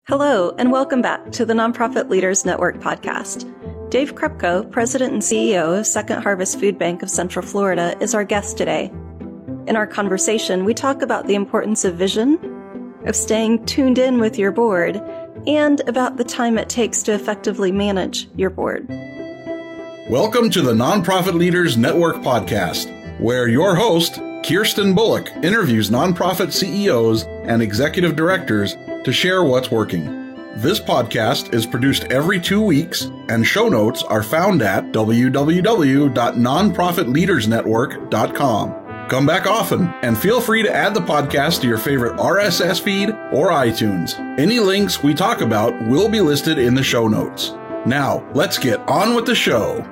Hello, and welcome back to the Nonprofit Leaders Network podcast. Dave Krepko, President and CEO of Second Harvest Food Bank of Central Florida, is our guest today. In our conversation, we talk about the importance of vision, of staying tuned in with your board, and about the time it takes to effectively manage your board. Welcome to the Nonprofit Leaders Network podcast, where your host, Kirsten Bullock, interviews nonprofit CEOs and executive directors to share what's working. This podcast is produced every 2 weeks, and show notes are found at www.nonprofitleadersnetwork.com. Come back often, and feel free to add the podcast to your favorite RSS feed or iTunes. Any links we talk about will be listed in the show notes. Now, let's get on with the show.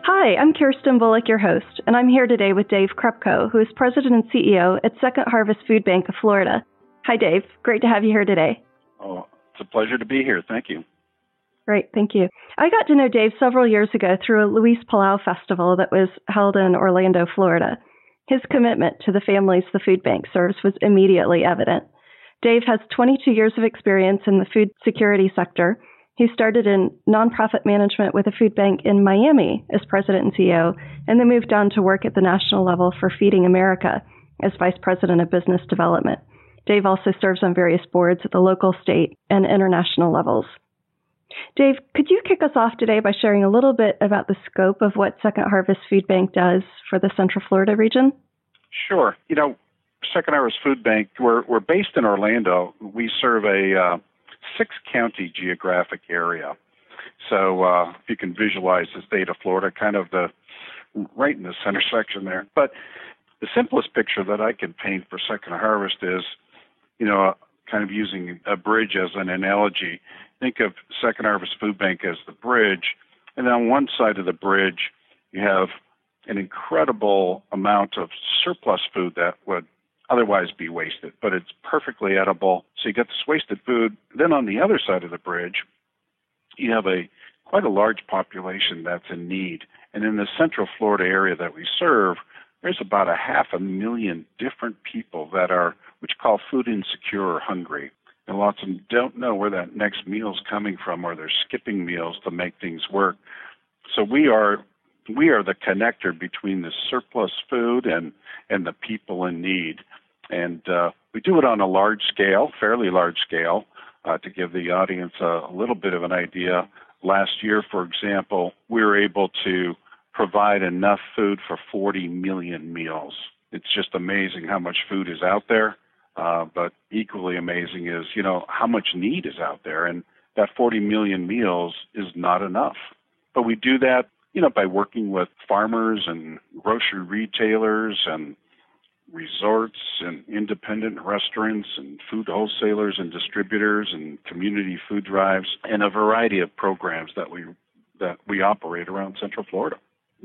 Hi, I'm Kirsten Bullock, your host, and I'm here today with Dave Krepko, who is President and CEO at Second Harvest Food Bank of Florida. Hi, Dave. Great to have you here today. Oh, it's a pleasure to be here. Thank you. Great. Thank you. I got to know Dave several years ago through a Luis Palau festival that was held in Orlando, Florida. His commitment to the families the food bank serves was immediately evident. Dave has 22 years of experience in the food security sector. He started in nonprofit management with a food bank in Miami as president and CEO, and then moved on to work at the national level for Feeding America as vice president of business development. Dave also serves on various boards at the local, state, and international levels. Dave, could you kick us off today by sharing a little bit about the scope of what Second Harvest Food Bank does for the Central Florida region? Sure. Second Harvest Food Bank, we're based in Orlando. We serve a 6-county geographic area. So if you can visualize the state of Florida, kind of right in the center section there. But the simplest picture that I can paint for Second Harvest is, kind of using a bridge as an analogy. Think of Second Harvest Food Bank as the bridge, and on one side of the bridge, you have an incredible amount of surplus food that would otherwise be wasted, but it's perfectly edible. So you get this wasted food. Then on the other side of the bridge, you have quite a large population that's in need. And in the Central Florida area that we serve, there's about 500,000 different people that are what you call food insecure or hungry. And lots of them don't know where that next meal is coming from, or they're skipping meals to make things work. So we are the connector between the surplus food and the people in need. And we do it on a large scale, fairly large scale, to give the audience a little bit of an idea. Last year, for example, we were able to provide enough food for 40 million meals. It's just amazing how much food is out there, but equally amazing is, how much need is out there. And that 40 million meals is not enough. But we do that by working with farmers and grocery retailers and resorts and independent restaurants and food wholesalers and distributors and community food drives and a variety of programs that we operate around Central Florida.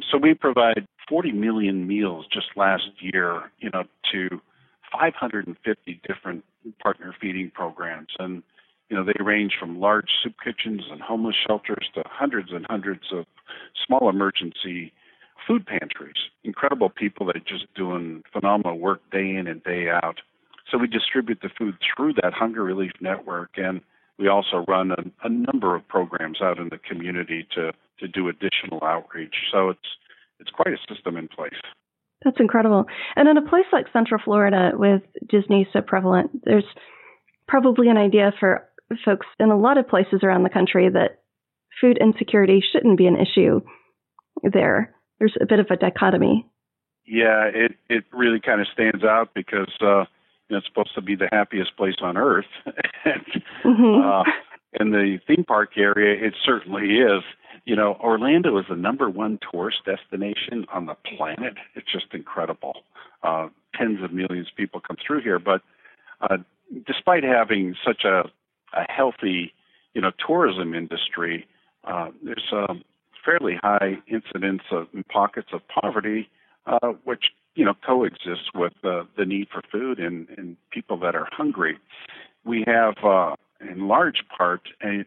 So we provide 40 million meals just last year, to 550 different partner feeding programs. And they range from large soup kitchens and homeless shelters to hundreds and hundreds of small emergency food pantries. Incredible people that are just doing phenomenal work day in and day out. So we distribute the food through that Hunger Relief Network, and we also run a number of programs out in the community to do additional outreach. So it's quite a system in place. That's incredible. And in a place like Central Florida with Disney so prevalent, there's probably an idea for folks in a lot of places around the country that food insecurity shouldn't be an issue there. There's a bit of a dichotomy. Yeah, it really kind of stands out because it's supposed to be the happiest place on earth. And, in the theme park area, it certainly is. Orlando is the number one tourist destination on the planet. It's just incredible. Tens of millions of people come through here. But despite having such a healthy, tourism industry, there's a fairly high incidence of pockets of poverty, which, coexists with the need for food and people that are hungry. We have, in large part, a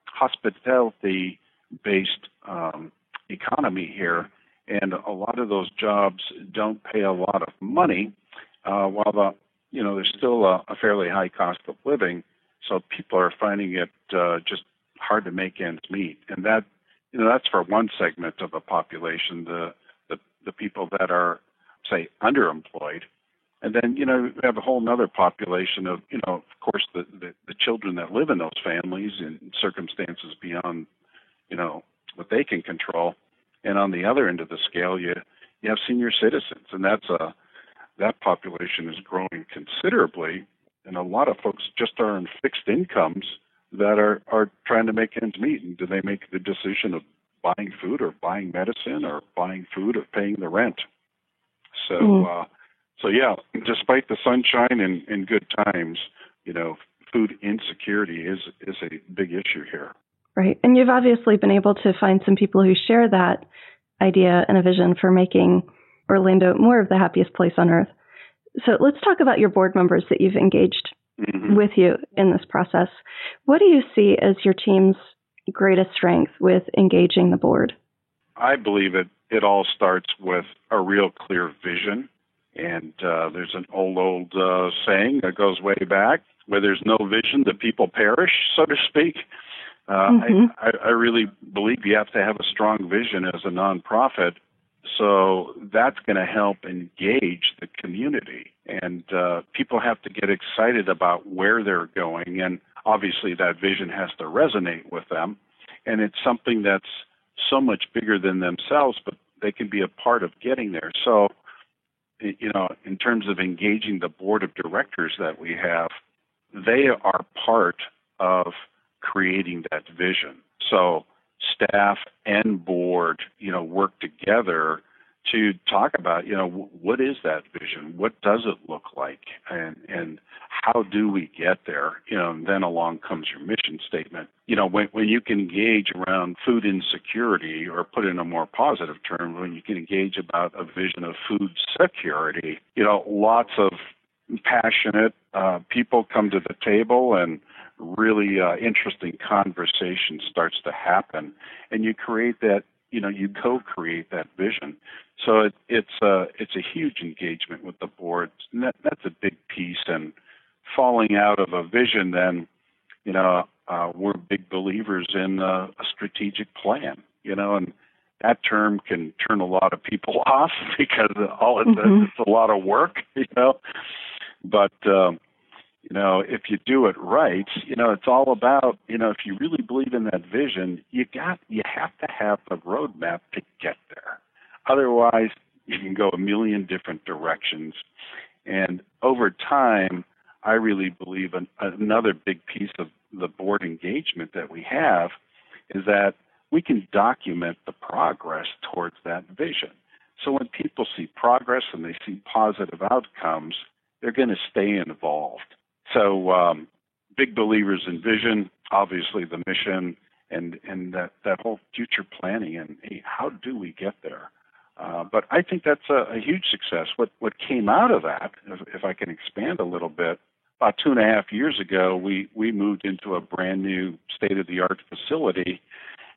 hospitality-based economy here, and a lot of those jobs don't pay a lot of money, while there's still a fairly high cost of living, so people are finding it just hard to make ends meet, and that's for one segment of the population, the people that are, say, underemployed. And then, we have a whole other population of, of course, the children that live in those families in circumstances beyond, what they can control. And on the other end of the scale, you have senior citizens, and that population is growing considerably. And a lot of folks just are on fixed incomes that are trying to make ends meet. And do they make the decision of buying food or buying medicine or buying food or paying the rent? So yeah, despite the sunshine and good times, food insecurity is a big issue here. Right. And you've obviously been able to find some people who share that idea and a vision for making Orlando more of the happiest place on earth. So let's talk about your board members that you've engaged with you in this process. What do you see as your team's greatest strength with engaging the board? I believe it all starts with a real clear vision. And there's an old saying that goes way back, where there's no vision, the people perish, so to speak. I really believe you have to have a strong vision as a nonprofit. So that's going to help engage the community. And people have to get excited about where they're going. And obviously that vision has to resonate with them. And it's something that's so much bigger than themselves, but they can be a part of getting there. So, in terms of engaging the board of directors that we have, they are part of creating that vision. So staff and board, work together to talk about, what is that vision? What does it look like? And how do we get there? And then along comes your mission statement. When you can engage around food insecurity, or put in a more positive term, when you can engage about a vision of food security, lots of passionate people come to the table, and really interesting conversation starts to happen, and you create that, you co-create that vision. So it's a huge engagement with the board, and that's a big piece. And falling out of a vision, then, we're big believers in a strategic plan, and that term can turn a lot of people off because all it does is a lot of work, But, if you do it right, it's all about, if you really believe in that vision, you have to have a roadmap to get there. Otherwise, you can go a million different directions. And over time, I really believe another big piece of the board engagement that we have is that we can document the progress towards that vision. So when people see progress and they see positive outcomes, they're going to stay involved. So big believers in vision, obviously the mission, and that whole future planning, and hey, how do we get there? But I think that's a huge success. What came out of that, if I can expand a little bit, about 2.5 years ago, we moved into a brand new state-of-the-art facility.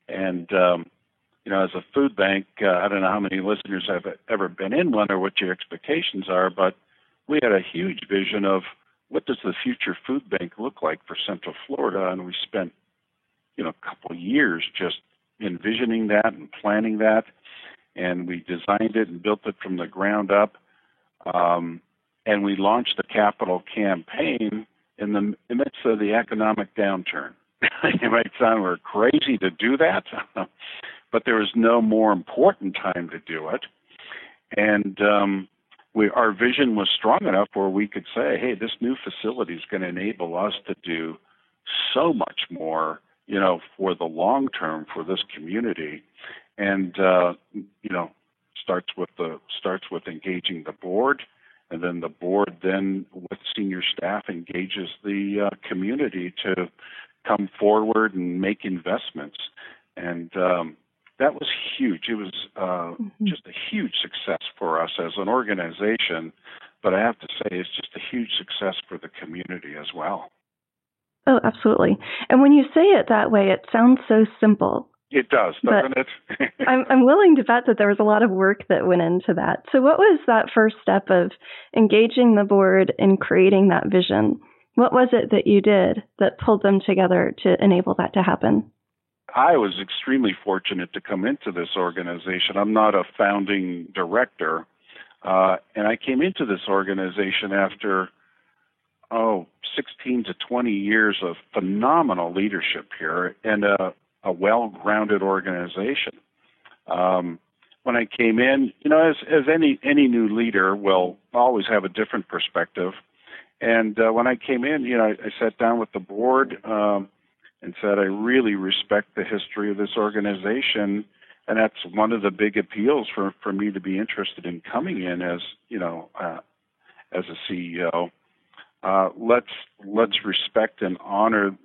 And, as a food bank, I don't know how many listeners have ever been in one or what your expectations are, but we had a huge vision of what does the future food bank look like for Central Florida, and we spent, a couple of years just envisioning that and planning that, and we designed it and built it from the ground up, and we launched a capital campaign in the midst of the economic downturn. It might sound we're crazy to do that, but there was no more important time to do it, and our vision was strong enough where we could say, hey, this new facility is going to enable us to do so much more, for the long term for this community. And, starts with engaging the board, and then the board then with senior staff engages the community to come forward and make investments. And that was huge. It was just a huge success for us as an organization, but I have to say it's just a huge success for the community as well. Oh, absolutely. And when you say it that way, it sounds so simple. It does, doesn't it? I'm willing to bet that there was a lot of work that went into that. So what was that first step of engaging the board in creating that vision? What was it that you did that pulled them together to enable that to happen? I was extremely fortunate to come into this organization. I'm not a founding director, and I came into this organization after 16 to 20 years of phenomenal leadership here and a well-grounded organization. When I came in, as any new leader will always have a different perspective. And when I came in, I sat down with the board and said, I really respect the history of this organization, and that's one of the big appeals for me to be interested in coming in as a CEO. Let's respect and honor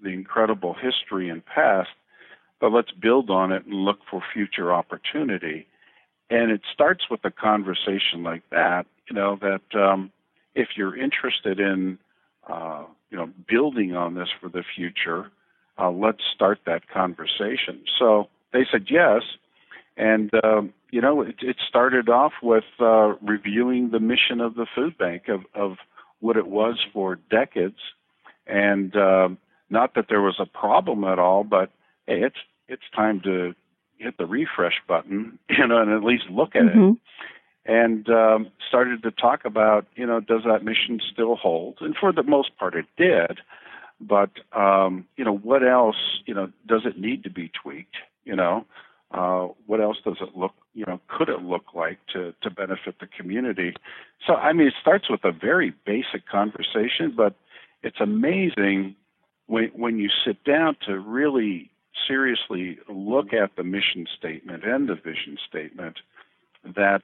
the incredible history and past, but let's build on it and look for future opportunity. And it starts with a conversation like that, that if you're interested in, building on this for the future, let's start that conversation. So they said yes. And, it started off with reviewing the mission of the food bank of what it was for decades. And not that there was a problem at all, but hey, it's time to hit the refresh button, and at least look at it. And started to talk about, does that mission still hold? And for the most part, it did. But, what else, does it need to be tweaked? What else does it look, could it look like to benefit the community? So, it starts with a very basic conversation, but it's amazing when you sit down to really seriously look at the mission statement and the vision statement, that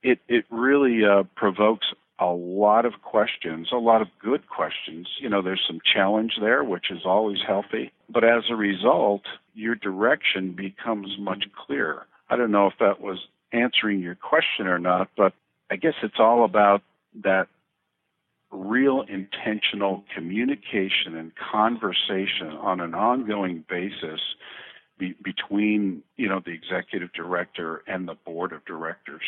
it really provokes a lot of questions, a lot of good questions. There's some challenge there, which is always healthy. But as a result, your direction becomes much clearer. I don't know if that was answering your question or not, but I guess it's all about that real intentional communication and conversation on an ongoing basis between, the executive director and the board of directors.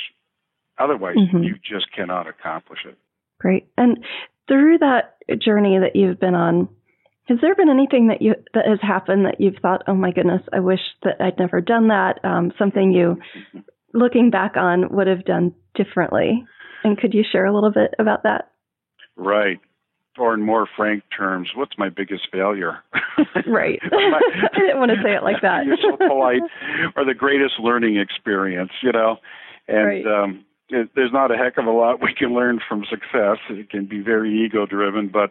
Otherwise, you just cannot accomplish it. Great. And through that journey that you've been on, has there been anything that has happened that you've thought, oh my goodness, I wish that I'd never done that? Something you, looking back on, would have done differently? And could you share a little bit about that? Right. Or in more frank terms, what's my biggest failure? Right. I didn't want to say it like that. You're so polite. Or the greatest learning experience, And right. There's not a heck of a lot we can learn from success. It can be very ego-driven, but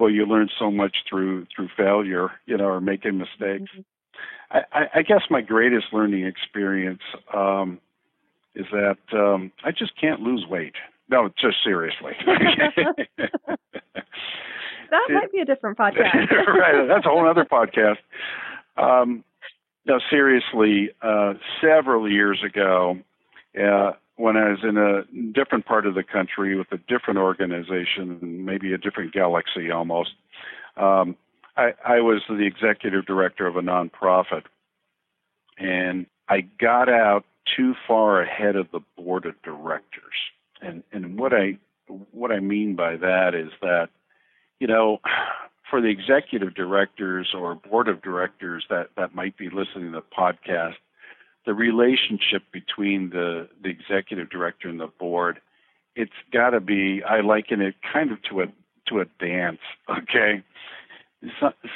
you learn so much through failure, or making mistakes. I guess my greatest learning experience is that I just can't lose weight. No, just seriously. That might be a different podcast. Right, that's a whole other podcast. No, seriously, several years ago, when I was in a different part of the country with a different organization, maybe a different galaxy almost, I was the executive director of a nonprofit, and I got out too far ahead of the board of directors. And what I mean by that is that, for the executive directors or board of directors that might be listening to the podcast, the relationship between the executive director and the board, it's got to be, I liken it kind of to a dance, okay?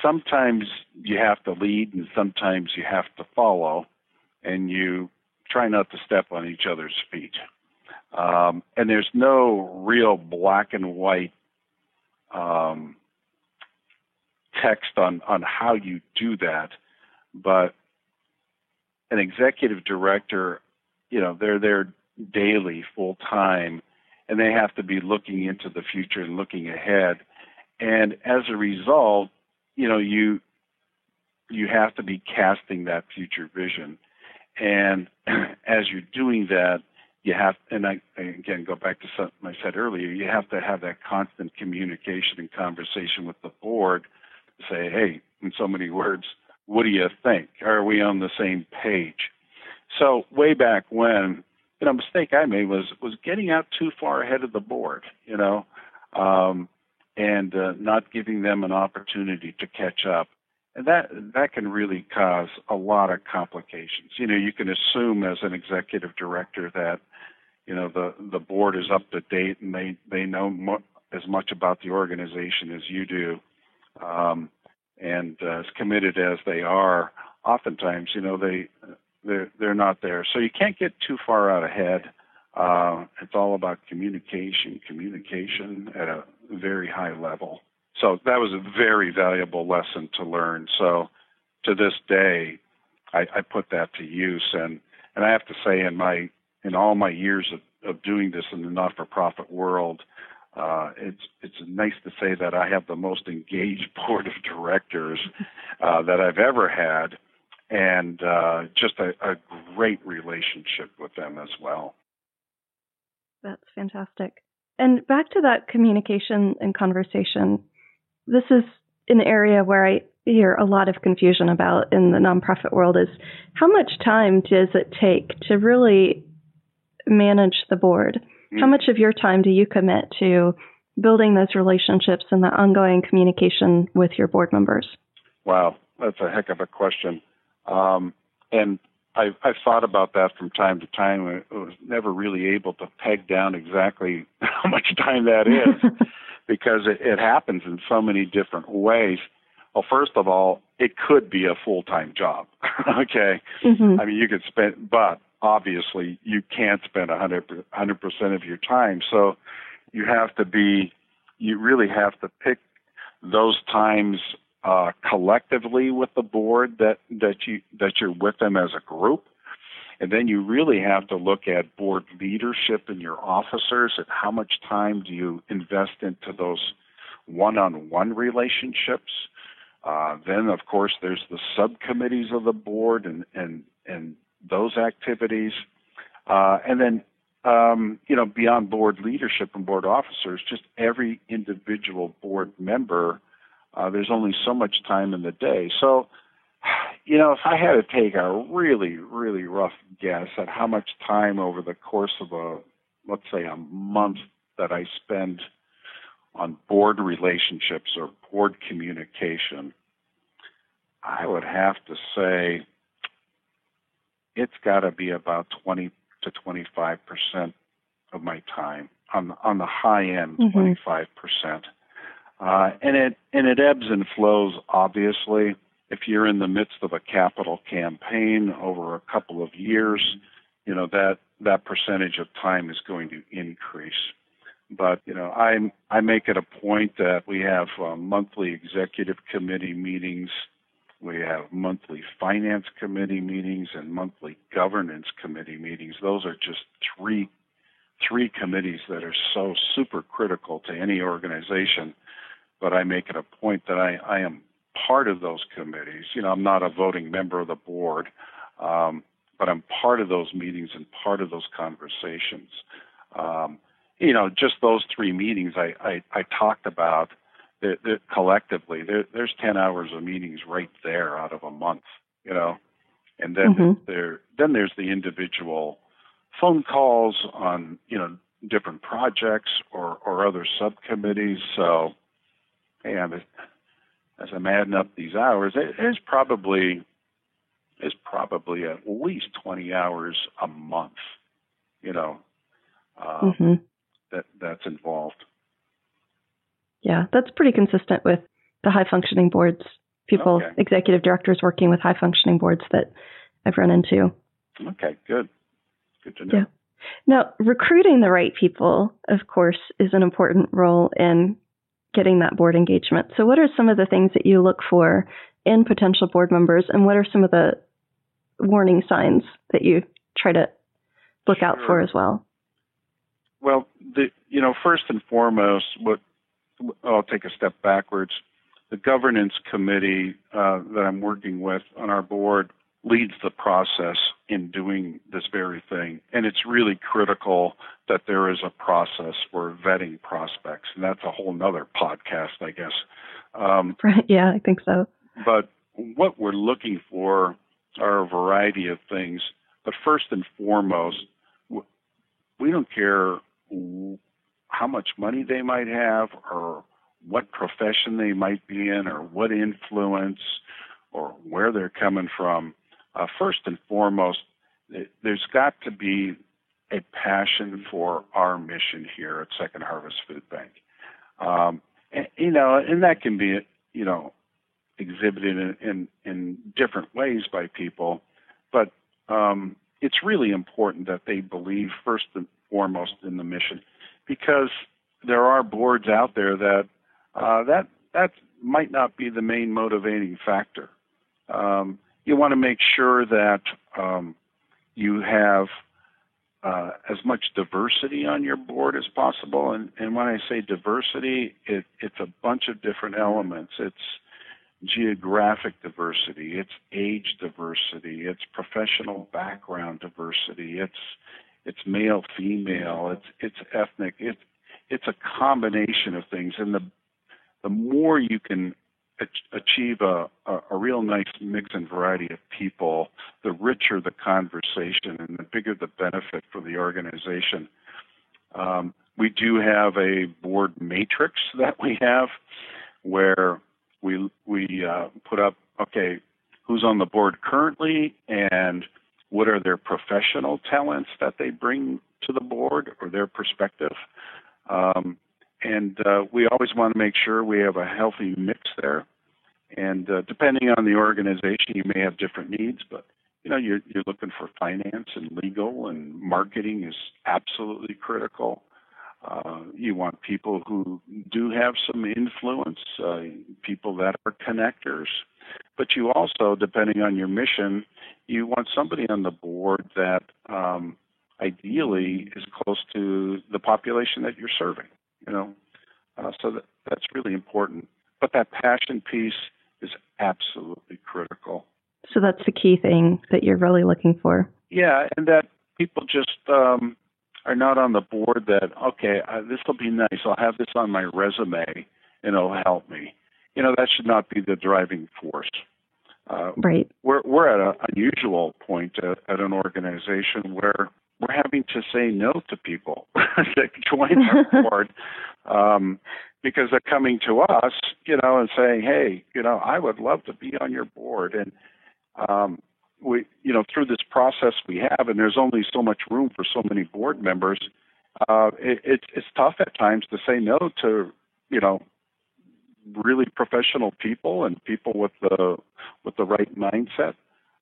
Sometimes you have to lead and sometimes you have to follow, and you try not to step on each other's feet. And there's no real black and white text on how you do that, but an executive director, they're there daily, full time, and they have to be looking into the future and looking ahead. And as a result, you have to be casting that future vision. And as you're doing that, you have, and I again go back to something I said earlier, you have to have that constant communication and conversation with the board to say, hey, in so many words, what do you think? Are we on the same page? So way back when, a mistake I made was getting out too far ahead of the board, and not giving them an opportunity to catch up. And that can really cause a lot of complications. You can assume as an executive director that, the board is up to date and they know as much about the organization as you do, and as committed as they are. Oftentimes, they're not there. So you can't get too far out ahead. It's all about communication at a very high level. So that was a very valuable lesson to learn. So to this day, I put that to use. And I have to say, in all my years of doing this in the not-for-profit world, it's nice to say that I have the most engaged board of directors that I've ever had, and just a great relationship with them as well. That's fantastic. And back to that communication and conversation, this is an area where I hear a lot of confusion about in the nonprofit world is how much time does it take to really manage the board? How much of your time do you commit to building those relationships and the ongoing communication with your board members? Wow, that's a heck of a question. And I've thought about that from time to time. I was never really able to peg down exactly how much time that is because it happens in so many different ways. Well, first of all, it could be a full-time job, okay? Mm-hmm. I mean, you could spend, but obviously you can't spend 100% of your time. So you really have to pick those times collectively with the board that you're with them as a group. And then you really have to look at board leadership and your officers and how much time do you invest into those one-on-one relationships. Then, of course, there's the subcommittees of the board and those activities. And then, beyond board leadership and board officers, just every individual board member, there's only so much time in the day. So, if I had to take a really, really rough guess at how much time over the course of let's say a month that I spend on board relationships or board communication, I would have to say it's got to be about 20 to 25% of my time, on the high end, 25%. And it ebbs and flows, obviously. If you're in the midst of a capital campaign over a couple of years, that percentage of time is going to increase. But, I make it a point that we have monthly executive committee meetings, we have monthly finance committee meetings, and monthly governance committee meetings. Those are just three committees that are so super critical to any organization. But I make it a point that I am part of those committees. I'm not a voting member of the board, but I'm part of those meetings and part of those conversations. Just those three meetings I talked about, collectively, there's 10 hours of meetings right there out of a month, and then there's the individual phone calls on, different projects or other subcommittees. So, as I'm adding up these hours, there's probably at least 20 hours a month, that's involved. Yeah, that's pretty consistent with the high-functioning boards, executive directors working with high-functioning boards that I've run into. Okay, good. Good to know. Yeah. Now, recruiting the right people, of course, is an important role in getting that board engagement. So what are some of the things that you look for in potential board members, and what are some of the warning signs that you try to look out for as well? Well, first and foremost, I'll take a step backwards. The governance committee that I'm working with on our board leads the process in doing this very thing. And it's really critical that there is a process for vetting prospects. And that's a whole nother podcast, I guess. Right. Yeah, I think so. But what we're looking for are a variety of things. But first and foremost, we don't care how much money they might have or what profession they might be in or what influence or where they're coming from. First and foremost, there's got to be a passion for our mission here at Second Harvest Food Bank. And that can be, exhibited in different ways by people, but it's really important that they believe first and foremost in the mission, because there are boards out there that might not be the main motivating factor. You want to make sure that you have as much diversity on your board as possible. And when I say diversity, it's a bunch of different elements. It's geographic diversity, it's age diversity, it's professional background diversity, it's male, female, it's ethnic, it's a combination of things. And the more you can achieve a real nice mix and variety of people, the richer the conversation and the bigger the benefit for the organization. We do have a board matrix that we have where we put up, okay, who's on the board currently and what are their professional talents that they bring to the board or their perspective. And we always want to make sure we have a healthy mix there. And depending on the organization, you may have different needs, but you're looking for finance and legal, and marketing is absolutely critical. You want people who do have some influence, people that are connectors. But you also, depending on your mission, you want somebody on the board that ideally is close to the population that you're serving. So that's really important. But that passion piece is absolutely critical. So that's the key thing that you're really looking for. Yeah, and that people just are not on the board that, okay, this will be nice. I'll have this on my resume and it'll help me. That should not be the driving force. Right. We're at an unusual point at an organization where we're having to say no to people that join our board because they're coming to us, and saying, hey, I would love to be on your board. And we, through this process we have, and there's only so much room for so many board members, it's tough at times to say no to, really professional people and people with the right mindset.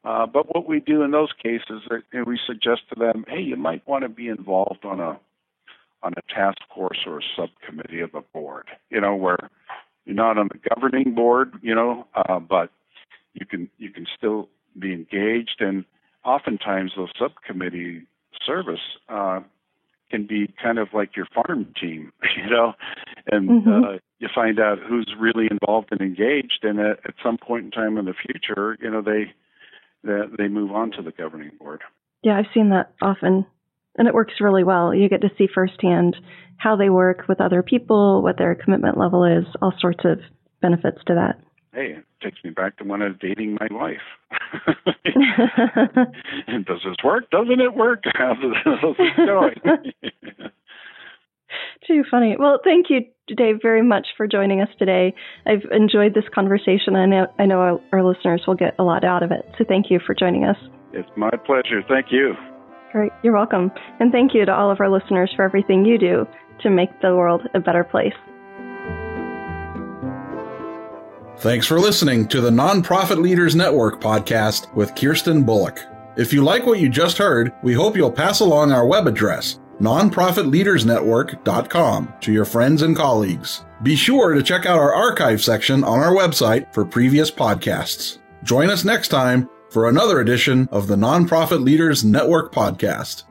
But what we do in those cases, we suggest to them, hey, you might want to be involved on a task force or a subcommittee of a board, where you're not on the governing board, but you can still be engaged. And oftentimes those subcommittee service can be kind of like your farm team, and you find out who's really involved and engaged. And at some point in time in the future, they move on to the governing board. Yeah, I've seen that often, and it works really well. You get to see firsthand how they work with other people, what their commitment level is, all sorts of benefits to that. Hey, it takes me back to when I was dating my wife. And does this work? Doesn't it work? How's it going? Too funny. Well, thank you, Dave, very much for joining us today. I've enjoyed this conversation. I know our listeners will get a lot out of it. So thank you for joining us. It's my pleasure. Thank you. Great. You're welcome. And thank you to all of our listeners for everything you do to make the world a better place. Thanks for listening to the Nonprofit Leaders Network podcast with Kirsten Bullock. If you like what you just heard, we hope you'll pass along our web address, nonprofitleadersnetwork.com, to your friends and colleagues. Be sure to check out our archive section on our website for previous podcasts. Join us next time for another edition of the Nonprofit Leaders Network podcast.